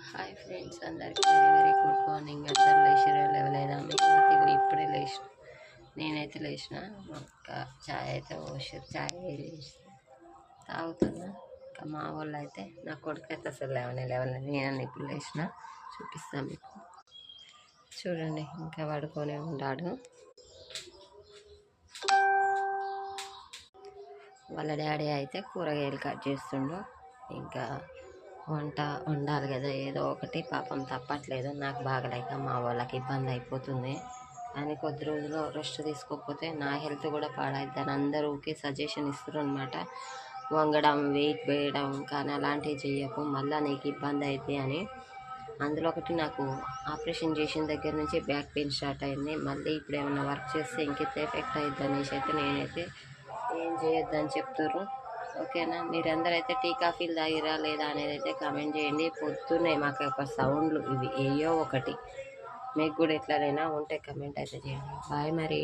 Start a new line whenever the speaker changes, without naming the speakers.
Hi friends, అందరికి very very good morning. అందరు లేచిరా లేవలేదా? మేమైతే ఇప్పుడే లేచిన. నేనైతే లేచిన. ఇంకా చాయ్ అయితే పోసి చాయ్ వేసి తాగుతున్నా. ఇంకా మా వాళ్ళు అయితే నా కొడుకు అయితే అసలు లేవలేదు. నేను ఇప్పుడు లేచిన, చూపిస్తాను మీకు. చూడండి, ఇంకా పడుకొని ఉన్నాడు. వాళ్ళ డాడీ అయితే కూరగాయలు కట్ చేస్తుండు. ఇంకా వండాలి కదా ఏదో ఒకటి. పాపం తప్పట్లేదు, నాకు బాగలేక మా వాళ్ళకి ఇబ్బంది అయిపోతుంది. కానీ కొద్ది రోజులు రెస్ట్ తీసుకోకపోతే నా హెల్త్ కూడా పాడైద్ది అని అందరూ ఊకే సజెషన్ ఇస్తారు అనమాట. వంగడం, వెయిట్ వేయడం కానీ అలాంటివి చేయకు, మళ్ళీ నీకు ఇబ్బంది అవుతుంది అని. అందులో ఒకటి నాకు ఆపరేషన్ చేసిన దగ్గర నుంచి బ్యాక్ పెయిన్ స్టార్ట్ అయింది. మళ్ళీ ఇప్పుడు ఏమైనా వర్క్ చేస్తే ఇంకెంత ఎఫెక్ట్ అవుతుంది అనేసి అయితే నేనైతే ఏం చేయొద్దని చెప్తారు. ఓకేనా? మీరందరూ అయితే టీ కాఫీలు తాగిరా లేదా అనేది అయితే కామెంట్ చేయండి. పొద్దున్నే మాకు ఒక సౌండ్లు ఇవి ఏయో ఒకటి. మీకు కూడా ఎట్లనైనా ఉంటే కమెంట్ అయితే చేయండి. బాయ్ మరి.